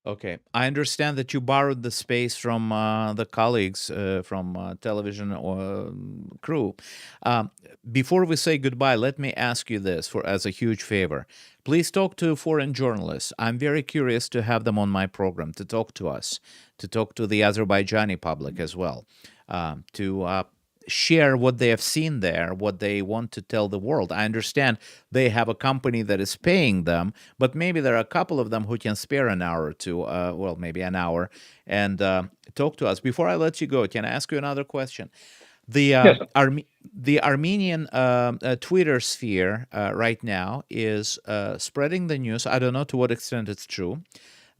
Okay, I understand that you borrowed the space from the colleagues from television crew. Um, Before we say goodbye, let me ask you this for as a huge favor. Please talk to foreign journalists. I'm very curious to have them on my program to talk to us, to talk to the Azerbaijani public as well, to share what they have seen there, what they want to tell the world. I understand they have a company that is paying them, but maybe there are a couple of them who can spare an hour or two, well, maybe an hour, and talk to us. Before I let you go, can I ask you another question? The Yes. the Armenian Twitter sphere right now is spreading the news. I don't know to what extent it's true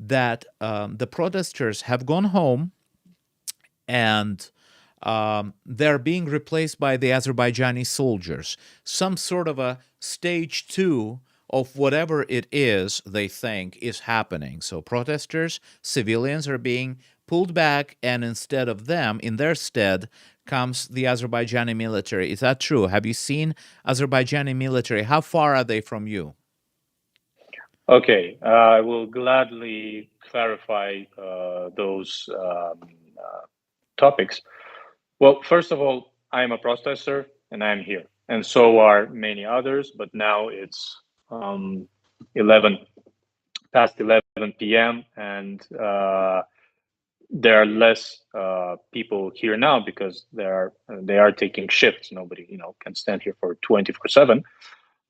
that the protesters have gone home and they're being replaced by the Azerbaijani soldiers. Some sort of a stage two of whatever it is they think is happening. So protesters, civilians are being pulled back, and instead of them, in their stead, comes the Azerbaijani military. Is that true? Have you seen Azerbaijani military? How far are they from you? Okay, I will gladly clarify those topics. Well, first of all, I am a protester and I am here, and so are many others. But now it's 11 past 11 p.m. and there are less people here now because they are taking shifts. Nobody, can stand here for 24/7.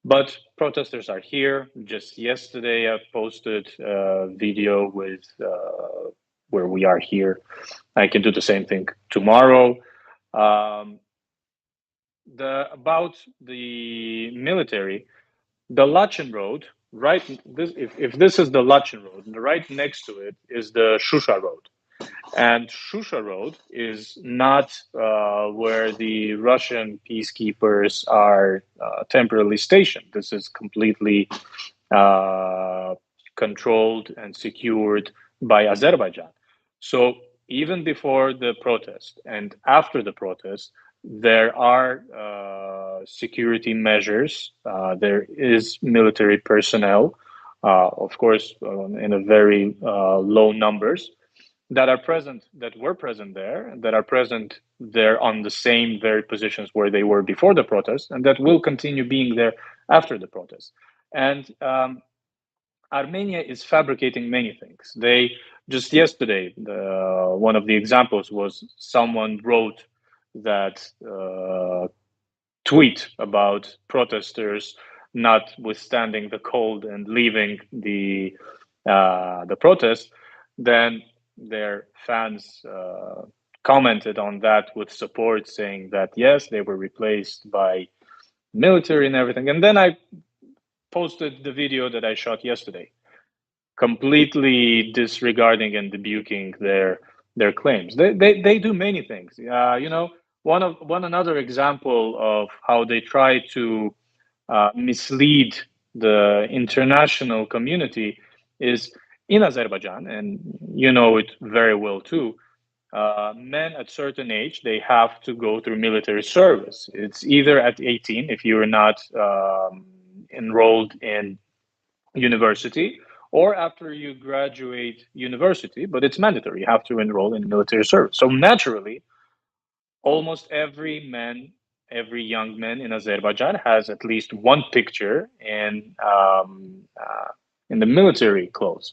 But protesters are here. Just yesterday, I posted a video with where we are here. I can do the same thing tomorrow. About the military, the Lachin road, right? If this is the Lachin road, right next to it is the Shusha road. And Shusha Road is not where the Russian peacekeepers are temporarily stationed. This is completely controlled and secured by Azerbaijan. So even before the protest and after the protest, there are security measures. There is military personnel, of course, in a very low numbers that were present there, that are present there on the same very positions where they were before the protest, and that will continue being there after the protest. And Armenia is fabricating many things. They just yesterday, one of the examples was someone wrote that tweet about protesters notwithstanding the cold and leaving the protest. Then their fans commented on that with support, saying that yes, they were replaced by military and everything. And then I posted the video that I shot yesterday, completely disregarding and debuting their claims. They do many things. One another example of how they try to mislead the international community is in Azerbaijan, and you know it very well too. Men at certain age, they have to go through military service. It's either at 18 if you're not enrolled in university, or after you graduate university, but it's mandatory. You have to enroll in military service. So naturally, almost every young man in Azerbaijan has at least one picture in the military clothes.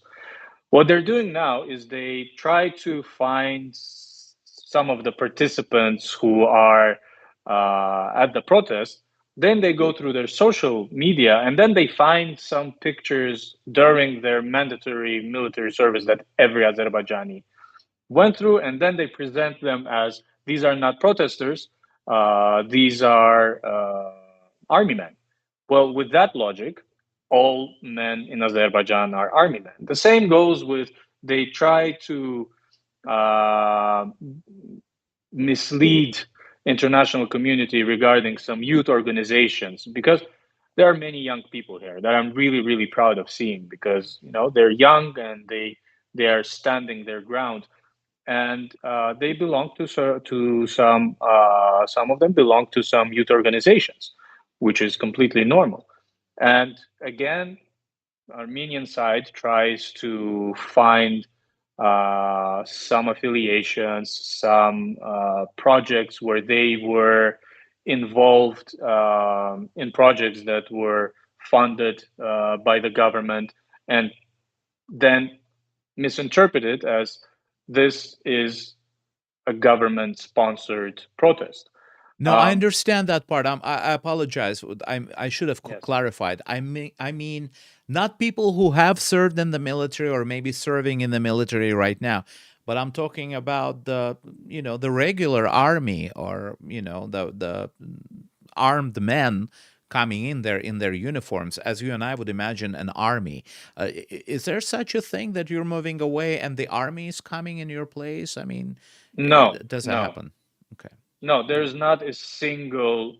What they're doing now is they try to find some of the participants who are at the protest. Then they go through their social media and then they find some pictures during their mandatory military service that every Azerbaijani went through, and then they present them as these are not protesters, these are army men. Well, with that logic, all men in Azerbaijan are army men. The same goes with they try to uh, mislead international community regarding some youth organizations, because there are many young people here that I'm really proud of seeing, because they're young and they are standing their ground, and they belong to some of them belong to some youth organizations, which is completely normal. And again, Armenian side tries to find some affiliations, some projects where they were involved in projects that were funded by the government, and then misinterpreted as this is a government-sponsored protest. No, I understand that part. I apologize. I should have Yes. clarified. I mean, not people who have served in the military or maybe serving in the military right now, but I'm talking about the the regular army, or the armed men coming in there in their uniforms, as you and I would imagine an army. Is there such a thing that you're moving away and the army is coming in your place? I mean, No, does that no. happen? Okay. No, there's not a single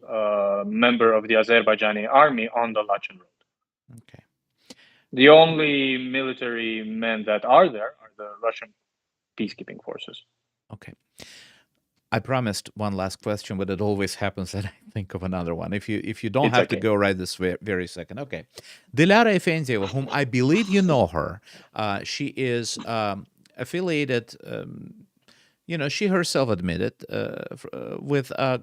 member of the Azerbaijani army on the Lachin road. Okay. The only military men that are there are the Russian peacekeeping forces. Okay. I promised one last question, but it always happens that I think of another one. If you don't It's have to okay. go right this very second. Okay. Dilara Efendieva, whom I believe you know her, she is affiliated, she herself admitted, with a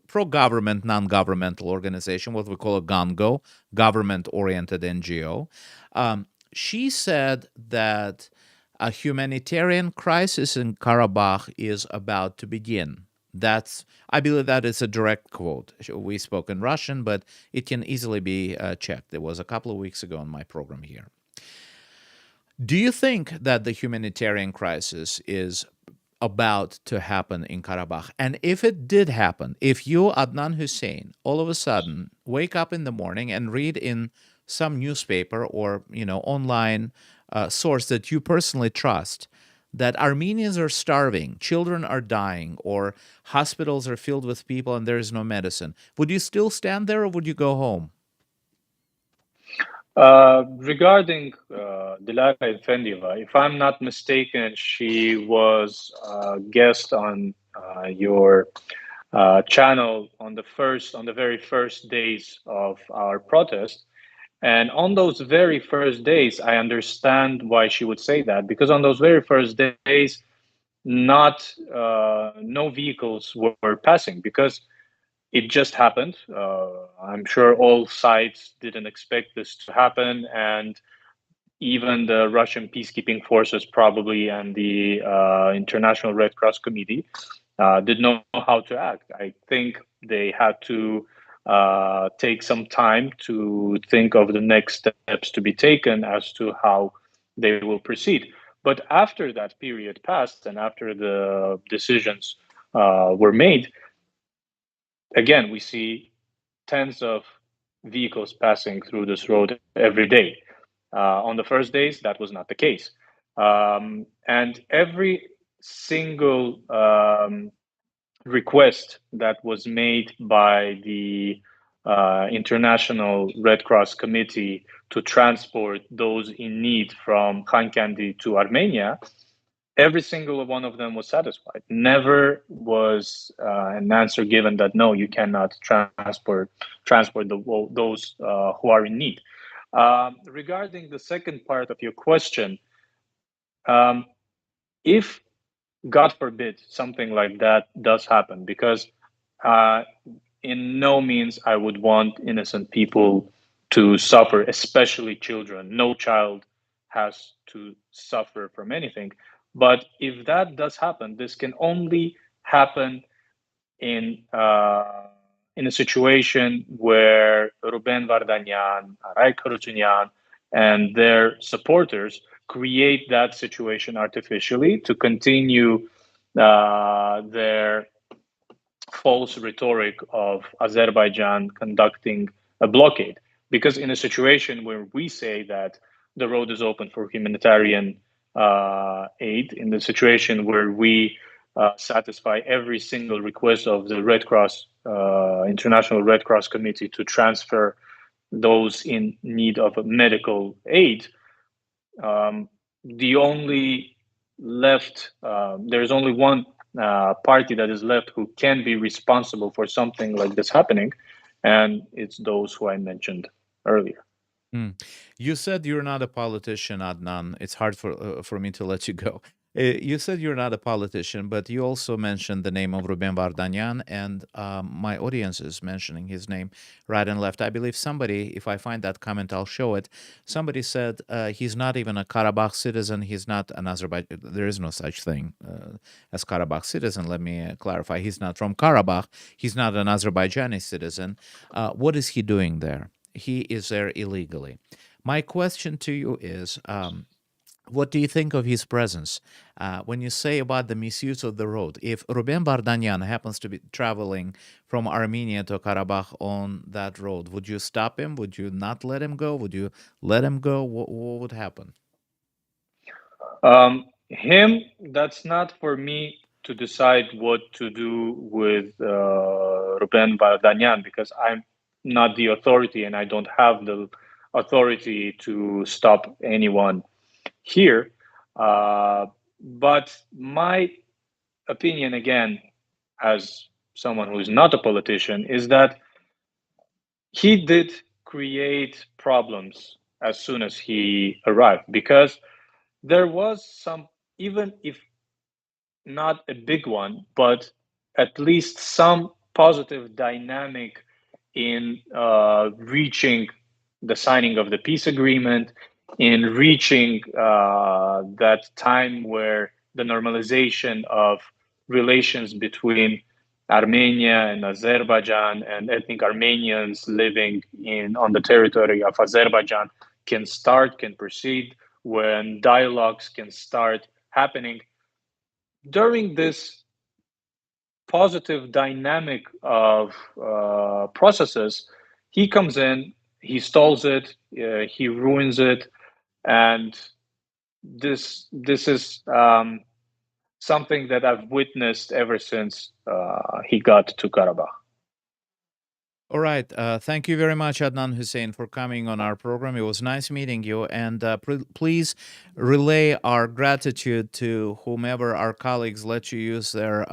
pro-government, non-governmental organization, what we call a GONGO, government-oriented NGO. She said that a humanitarian crisis in Karabakh is about to begin. I believe that is a direct quote. We spoke in Russian, but it can easily be checked. It was a couple of weeks ago on my program here. Do you think that the humanitarian crisis is about to happen in Karabakh? And if it did happen, if you, Adnan Huseyn, all of a sudden wake up in the morning and read in some newspaper or online source that you personally trust that Armenians are starving, children are dying, or hospitals are filled with people and there is no medicine, would you still stand there or would you go home? Regarding Dilara Efendieva, if I'm not mistaken, she was a guest on your channel on the very first days of our protest. And on those very first days, I understand why she would say that, because on those very first days, no vehicles were passing, because it just happened. I'm sure all sides didn't expect this to happen, and even the Russian peacekeeping forces probably and the International Red Cross Committee didn't know how to act. I think they had to take some time to think of the next steps to be taken as to how they will proceed. But after that period passed and after the decisions were made, again, we see tens of vehicles passing through this road every day. On the first days, that was not the case. And every single request that was made by the International Red Cross Committee to transport those in need from Khankendi to Armenia, every single one of them was satisfied. Never was an answer given that no, you cannot transport those who are in need. Regarding the second part of your question, if God forbid something like that does happen, because in no means I would want innocent people to suffer, especially children. No child has to suffer from anything. But if that does happen, this can only happen in a situation where Ruben Vardanyan, Aray Kharutyunyan, and their supporters create that situation artificially to continue their false rhetoric of Azerbaijan conducting a blockade. Because in a situation where we say that the road is open for humanitarian aid, in the situation where we satisfy every single request of the Red Cross, International Red Cross Committee to transfer those in need of medical aid, the only left, there's only one party that is left who can be responsible for something like this happening, and it's those who I mentioned earlier. Mm. You said you're not a politician, Adnan. It's hard for me to let you go. You said you're not a politician, but you also mentioned the name of Ruben Vardanyan, and my audience is mentioning his name right and left. I believe somebody, if I find that comment, I'll show it. Somebody said he's not even a Karabakh citizen. He's not an Azerbaijan. There is no such thing as Karabakh citizen. Let me clarify. He's not from Karabakh. He's not an Azerbaijani citizen. What is he doing there? He is there illegally. My question to you is, what do you think of his presence? When you say about the misuse of the road, if Ruben Vardanyan happens to be traveling from Armenia to Karabakh on that road, would you stop him? Would you not let him go? Would you let him go? What would happen? Him, that's not for me to decide what to do with Ruben Vardanyan, because I'm not the authority and I don't have the authority to stop anyone here. But my opinion, again, as someone who is not a politician, is that he did create problems as soon as he arrived, because there was some, even if not a big one, but at least some positive dynamic in reaching the signing of the peace agreement, in reaching that time where the normalization of relations between Armenia and Azerbaijan and ethnic Armenians living on the territory of Azerbaijan can proceed, when dialogues can start happening. During this positive dynamic of processes, he comes in, he stalls it, he ruins it, and this is something that I've witnessed ever since he got to Karabakh. All right. Thank you very much, Adnan Huseyn, for coming on our program. It was nice meeting you. And please relay our gratitude to whomever our colleagues let you use their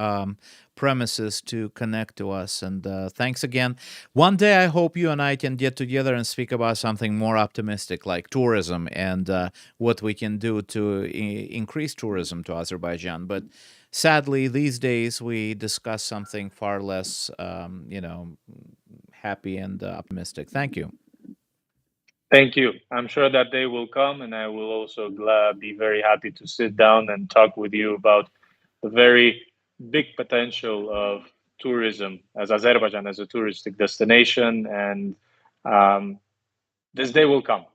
premises to connect to us. And thanks again. One day, I hope you and I can get together and speak about something more optimistic, like tourism and what we can do to increase tourism to Azerbaijan. But sadly, these days, we discuss something far less, happy and optimistic. Thank you. Thank you. I'm sure that day will come, and I will also be very happy to sit down and talk with you about the very big potential of tourism as Azerbaijan as a touristic destination, and this day will come.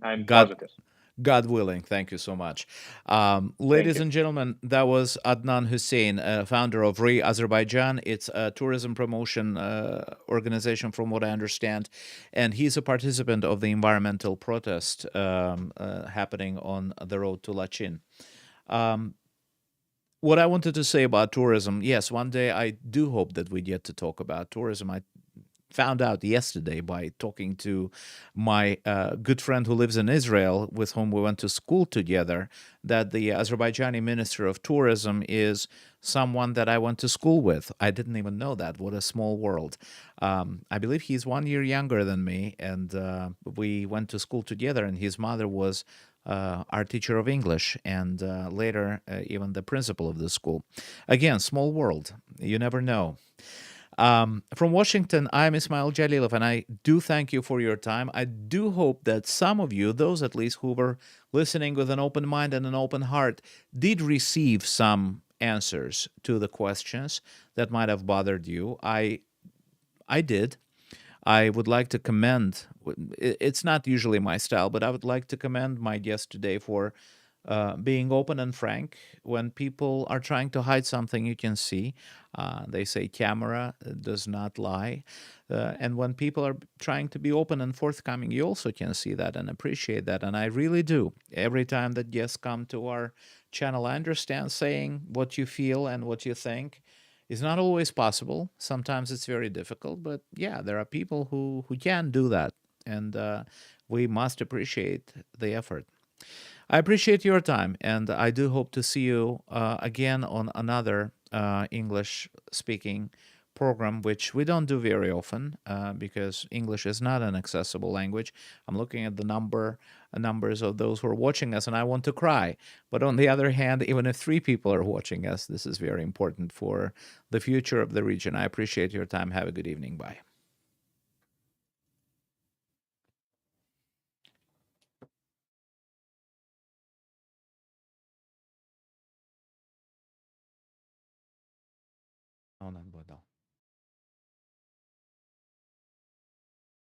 I'm God, positive. God willing. Thank you so much. Thank Ladies you. and gentlemen, that was Adnan Huseyn, founder of Re Azerbaijan. It's a tourism promotion organization, from what I understand. And he's a participant of the environmental protest happening on the road to Lachin. Um, what I wanted to say about tourism, yes, one day I do hope that we get to talk about tourism. I found out yesterday by talking to my good friend who lives in Israel, with whom we went to school together, that the Azerbaijani Minister of Tourism is someone that I went to school with. I didn't even know that. What a small world. I believe he's 1 year younger than me, and we went to school together, and his mother was our teacher of English, and later even the principal of the school. Again, small world. You never know. From Washington, I'm Ismail Jalilov, and I do thank you for your time. I do hope that some of you, those at least who were listening with an open mind and an open heart, did receive some answers to the questions that might have bothered you. I did. I would like to commend, it's not usually my style, but I would like to commend my guest today for being open and frank. When people are trying to hide something, you can see. They say camera does not lie. And when people are trying to be open and forthcoming, you also can see that and appreciate that. And I really do. Every time that guests come to our channel, I understand saying what you feel and what you think is not always possible. Sometimes it's very difficult, but yeah, there are people who can do that, and we must appreciate the effort. I appreciate your time, and I do hope to see you again on another English speaking program, which we don't do very often because English is not an accessible language. I'm looking at the numbers of those who are watching us, and I want to cry. But on the other hand, even if 3 people are watching us, this is very important for the future of the region. I appreciate your time. Have a good evening. Bye. Oh, no,